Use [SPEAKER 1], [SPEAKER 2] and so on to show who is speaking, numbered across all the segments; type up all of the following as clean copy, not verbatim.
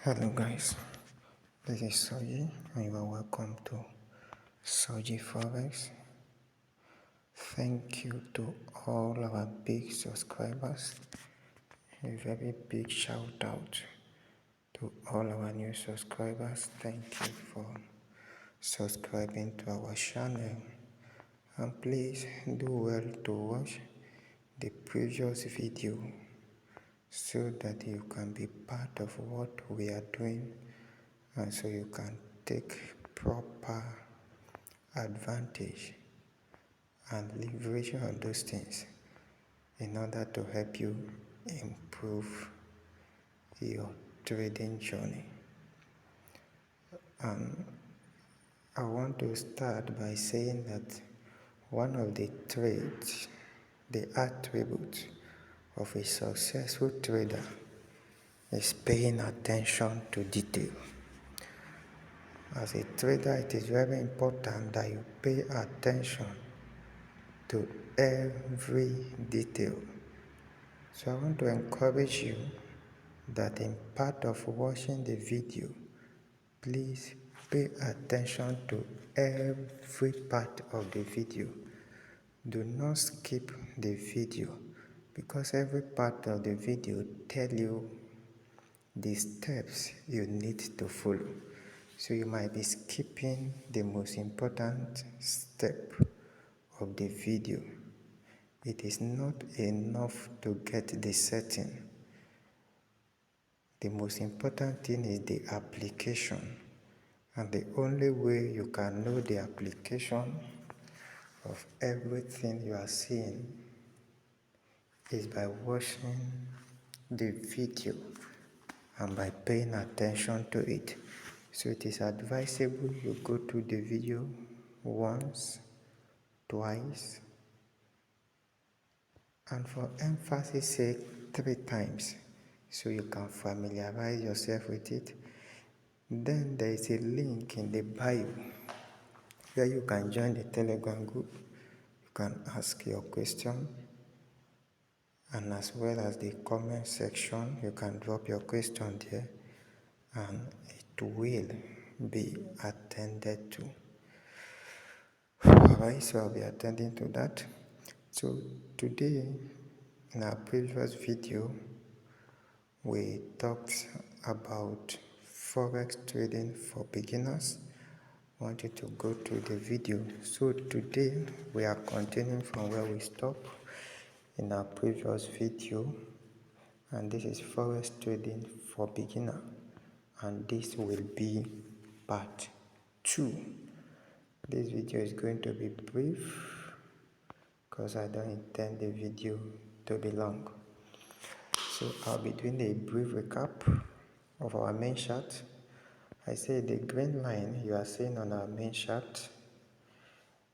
[SPEAKER 1] Hello guys, this is Soji and you are welcome to Soji Forex. Thank you to all our big subscribers. A very big shout out to all our new subscribers. Thank you for subscribing to our channel, and please do well to watch the previous video so that you can be part of what we are doing, and so you can take proper advantage and leverage on those things in order to help you improve your trading journey. And I want to start by saying that one of the traits, the attributes of a successful trader is paying attention to detail. As a trader, it is very important that you pay attention to every detail. So I want to encourage you that in part of watching the video, please pay attention to every part of the video. Do not skip the video, because every part of the video tell you the steps you need to follow. So you might be skipping the most important step of the video. It is not enough to get the setting. The most important thing is the application. And the only way you can know the application of everything you are seeing is by watching the video and by paying attention to it. So it is advisable you go through the video once, twice, and for emphasis sake 3 times, so you can familiarize yourself with it. Then there is a link in the bio where you can join the Telegram group. You can ask your question, and as well as the comment section, you can drop your question there and it will be attended to. Alright, so I'll be attending to that. So today, in our previous video, we talked about Forex trading for beginners. I want you to go to the video. So today, we are continuing from where we stopped in our previous video, and this is Forex trading for beginner, and this will be part 2. This video is going to be brief because I don't intend the video to be long. So I'll be doing a brief recap of our main chart. I say the green line you are seeing on our main chart,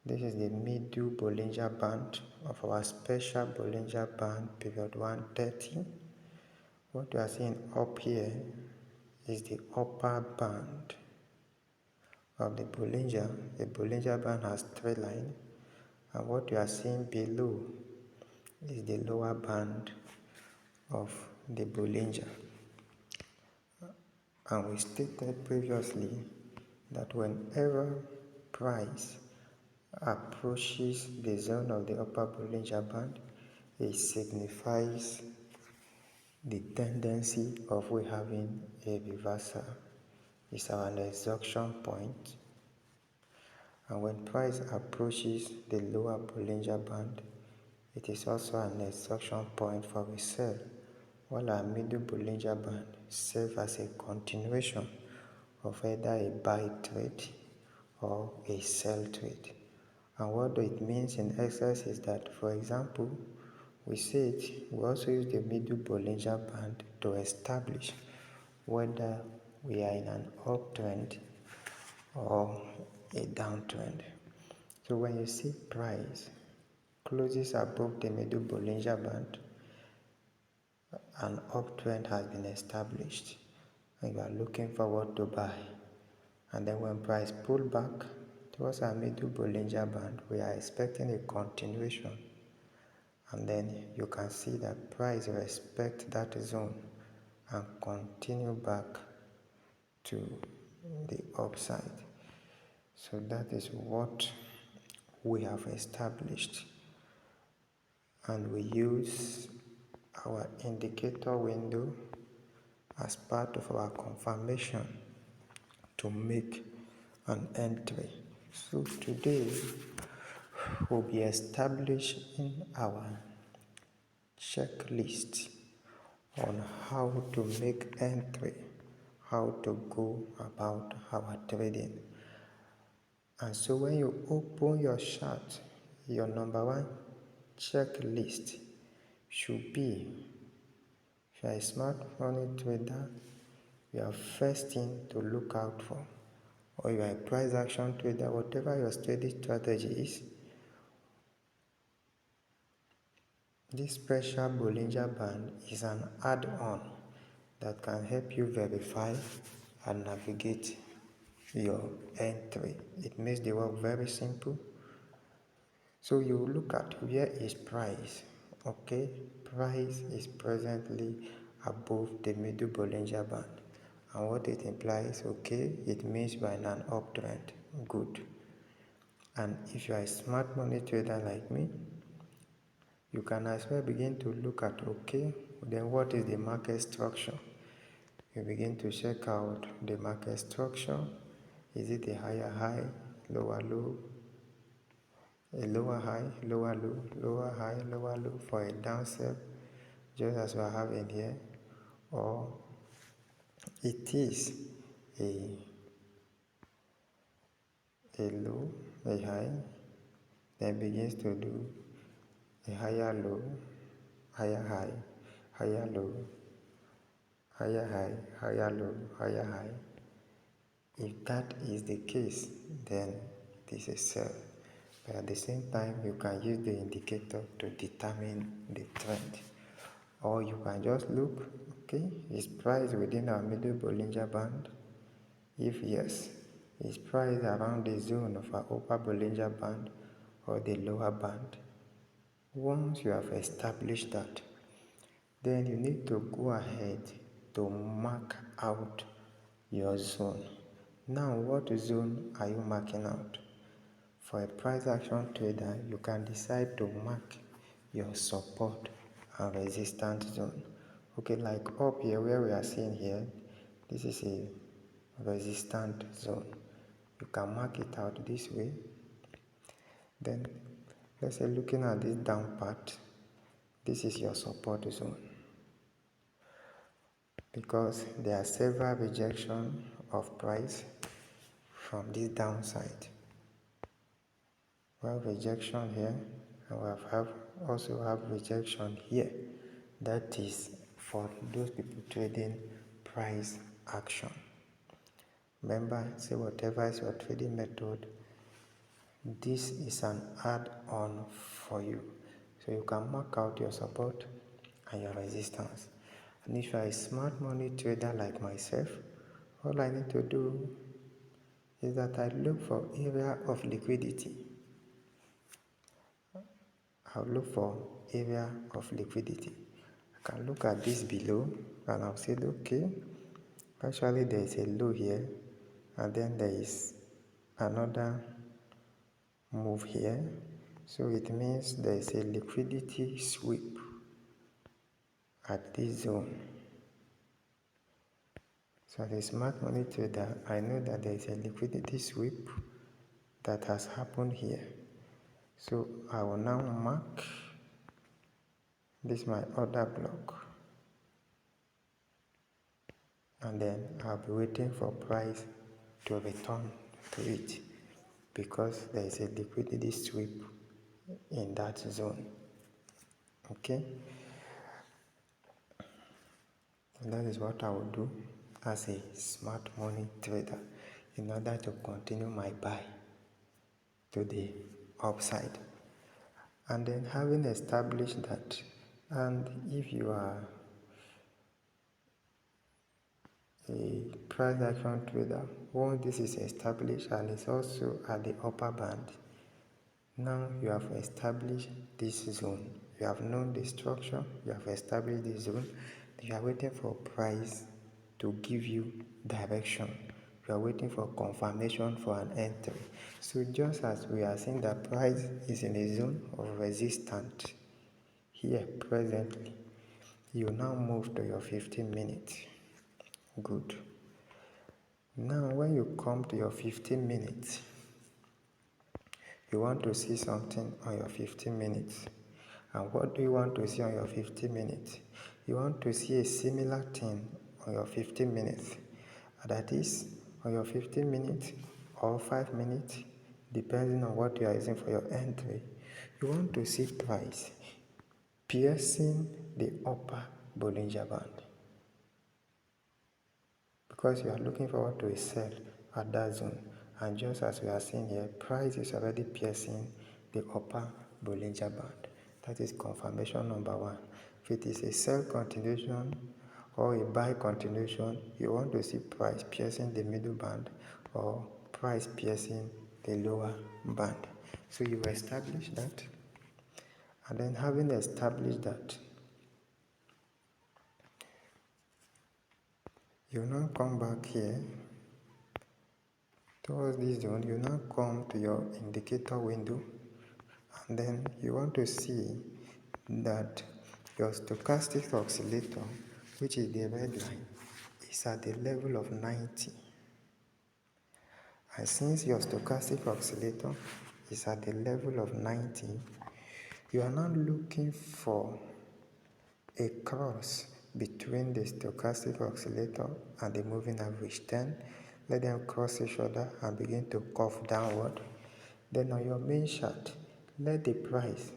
[SPEAKER 1] this is the middle Bollinger Band of our special Bollinger Band period 130. What you are seeing up here is the upper band of the Bollinger. The Bollinger Band has 3 lines, and what you are seeing below is the lower band of the Bollinger. And we stated previously that whenever price approaches the zone of the upper Bollinger Band, it signifies the tendency of we having a reversal. It's our exhaustion point. And when price approaches the lower Bollinger Band, it is also an exhaustion point for a sell, while our middle Bollinger Band serves as a continuation of either a buy trade or a sell trade. And what it means in excess is that, for example, we also use the middle Bollinger Band to establish whether we are in an uptrend or a downtrend. So when you see price closes above the middle Bollinger Band, an uptrend has been established and you are looking forward to buy. And then when price pull back towards our middle Bollinger Band, we are expecting a continuation. And then you can see that price respect that zone and continue back to the upside. So that is what we have established, and we use our indicator window as part of our confirmation to make an entry. So today we'll be establishing our checklist on how to make entry, how to go about our trading. And so when you open your chart, your number one checklist should be, if you are a smart money trader, your first thing to look out for, or you are a price action trader, whatever your trading strategy is, this special Bollinger Band is an add-on that can help you verify and navigate your entry. It makes the work very simple. So you look at where is price. Okay, price is presently above the middle Bollinger Band. And what it implies, okay, it means we're in an uptrend. Good. And if you are a smart money trader like me, you can as well begin to look at, okay, then what is the market structure? You begin to check out the market structure. Is it a higher high, lower low, a lower high, lower low, lower high, lower low for a downsell, just as we are having here, or it is a low, a high, then begins to do a higher low, higher high, higher low, higher high, higher low, higher high. If that is the case, then it is a sell. But at the same time, you can use the indicator to determine the trend. Or you can just look, okay, is price within our middle Bollinger Band? If yes, is price around the zone of our upper Bollinger Band or the lower band? Once you have established that, then you need to go ahead to mark out your zone. Now, what zone are you marking out? For a price action trader, you can decide to mark your support and resistance zone. Okay, like up here where we are seeing here, this is a resistance zone. You can mark it out this way. Then, let's say looking at this down part, this is your support zone, because there are several rejections of price from this downside. We have rejection here, and we also have rejection here. That is for those people trading price action. Remember, say whatever is your trading method, this is an add-on for you. So you can mark out your support and your resistance. And if you are a smart money trader like myself, all I need to do is that I look for area of liquidity. I'll look for area of liquidity. I can look at this below and I'll say, okay, actually there is a low here, and then there is another move here. So it means there is a liquidity sweep at this zone. So as a smart money trader, I know that there is a liquidity sweep that has happened here. So I will now mark this my order block, and then I'll be waiting for price to return to it, because there is a liquidity sweep in that zone. Okay, and that is what I will do as a smart money trader in order to continue my buy to the upside. And then having established that, and if you are a price action trader, once this is established and it's also at the upper band, now you have established this zone. You have known the structure, you have established the zone, you are waiting for price to give you direction. You are waiting for confirmation for an entry. So just as we are seeing that price is in a zone of resistance here presently, you now move to your 15 minutes. Good. Now when you come to your 15 minutes, you want to see something on your 15 minutes. And what do you want to see on your 15 minutes? You want to see a similar thing on your 15 minutes. That is, on your 15 minutes or 5 minutes, depending on what you are using for your entry, you want to see price piercing the upper Bollinger Band. Because you are looking forward to a sell at that zone. And just as we are seeing here, price is already piercing the upper Bollinger Band. That is confirmation number one. If it is a sell continuation or a buy continuation, you want to see price piercing the middle band or price piercing the lower band. So you establish that. And then having established that, you now come back here towards this zone. You now come to your indicator window, and then you want to see that your stochastic oscillator, which is the red line, is at the level of 90. And since your stochastic oscillator is at the level of 90, you are now looking for a cross between the stochastic oscillator and the moving average. Then let them cross each other and begin to curve downward. Then on your main chart, let the price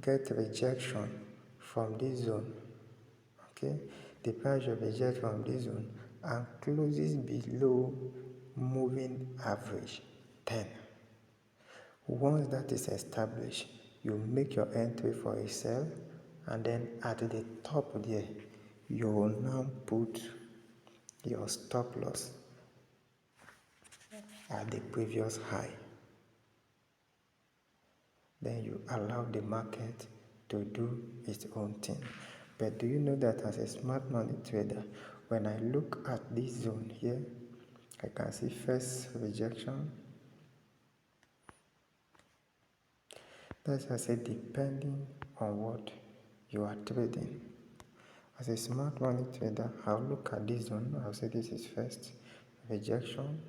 [SPEAKER 1] get rejection from this zone. Okay, the price will reject from this zone and closes below moving average 10. Once that is established, you make your entry for a sell, and then at the top there, you will now put your stop loss at the previous high. Then you allow the market to do its own thing. But do you know that as a smart money trader, when I look at this zone here, I can see first rejection. That's as I said, depending on what you are trading. As a smart money trader, I'll look at this zone. I'll say this is first rejection,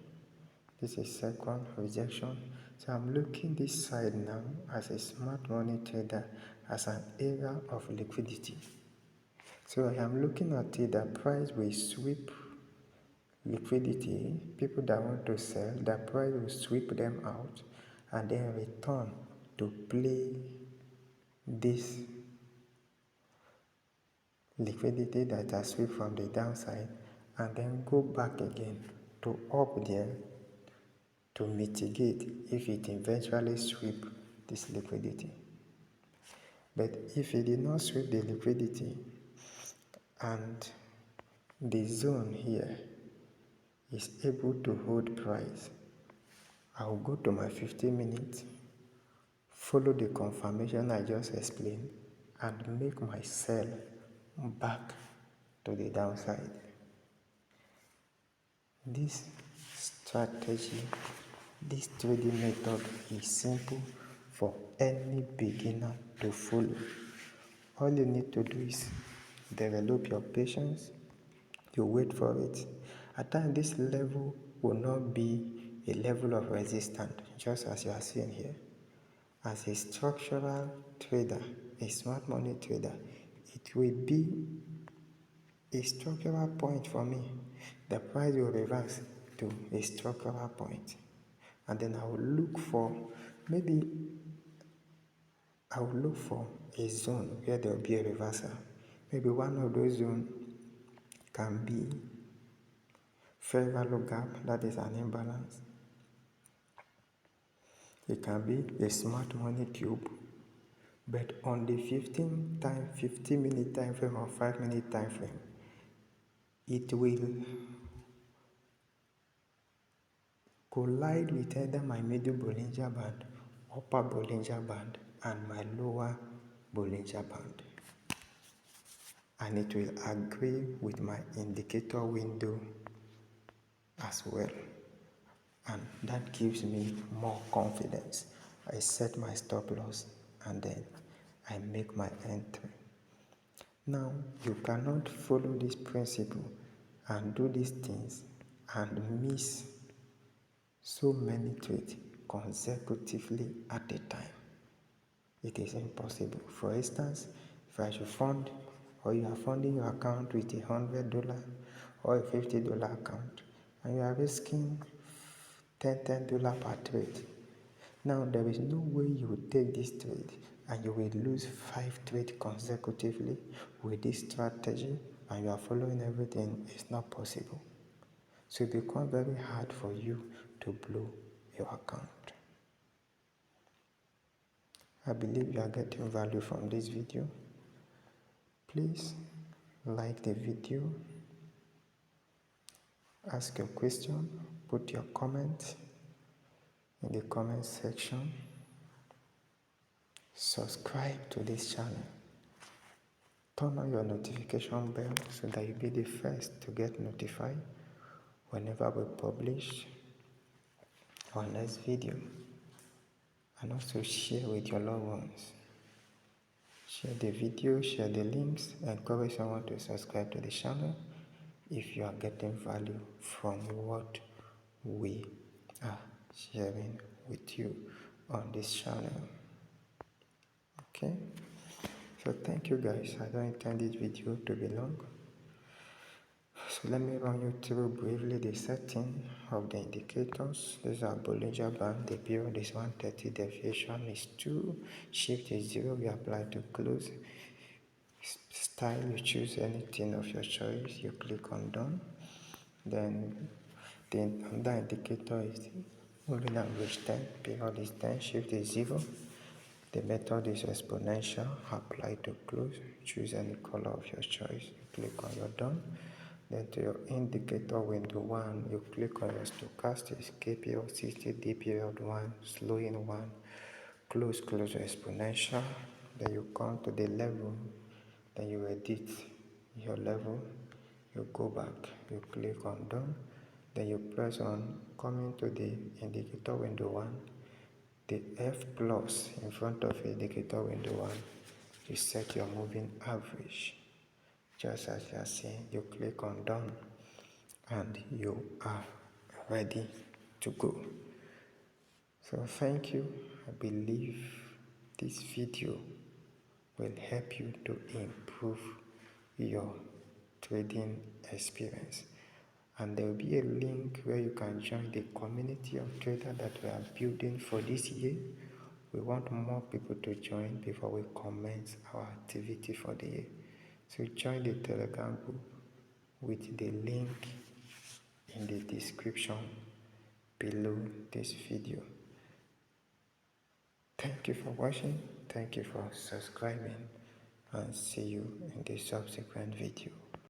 [SPEAKER 1] this is second rejection. So I'm looking this side now as a smart money trader as an area of liquidity. So I am looking at it that price will sweep liquidity, people that want to sell, that price will sweep them out and then return to play this liquidity that has swept from the downside and then go back again to up there to mitigate if it eventually sweep this liquidity. But if it did not sweep the liquidity and the zone here is able to hold price, I will go to my 15 minutes, follow the confirmation I just explained, and make my sell back to the downside. This strategy, this trading method is simple for any beginner to follow. All you need to do is develop your patience. You wait for it. At times, this level will not be a level of resistance, just as you are seeing here. As a structural trader, a smart money trader, it will be a structural point for me. The price will reverse to a structural point. And then I will look for, a zone where there will be a reversal. Maybe one of those zones can be fair value gap, that is an imbalance. It can be a smart money cube. But on the 15-minute time frame or 5-minute time frame, it will collide with either my middle Bollinger Band, upper Bollinger Band, and my lower Bollinger Band. and it will agree with my indicator window as well, and that gives me more confidence. I set my stop loss and then I make my entry. Now you cannot follow this principle and do these things and miss so many trades consecutively at a time. It is impossible. For instance, if I should fund, or you are funding your account with $100 or a $50 account, and you are risking $10 per trade. Now there is no way you will take this trade and you will lose 5 trades consecutively with this strategy, and you are following everything. It's not possible. So it becomes very hard for you to blow your account. I believe you are getting value from this video. Please like the video, ask your question, put your comment in the comment section, subscribe to this channel, turn on your notification bell so that you'll be the first to get notified whenever we publish our next video, and also share with your loved ones. Share the video, share the links, encourage someone to subscribe to the channel if you are getting value from what we are sharing with you on this channel. Okay, so thank you guys. I don't intend this video to be long, so let me run you through briefly the setting of the indicators. These are Bollinger Band. The period is 130, deviation is 2, shift is 0. We apply to close. Style, you choose anything of your choice, you click on done. Then the other indicator is moving average 10, period is 10, shift is 0. The method is exponential. Apply to close, choose any color of your choice, you click on your done. Then to your indicator window 1, you click on your stochastic, K period 60, D period 1, slowing 1, close exponential. Then you come to the level, then you edit your level, you go back, you click on done, then you press on coming to the indicator window 1, the F plus in front of indicator window 1, you set your moving average. Just as you are seeing, you click on done and you are ready to go. So thank you. I believe this video will help you to improve your trading experience, and there will be a link where you can join the community of traders that we are building for this year. We want more people to join before we commence our activity for the year. So join the Telegram group with the link in the description below this video. Thank you for watching, thank you for subscribing, and see you in the subsequent video.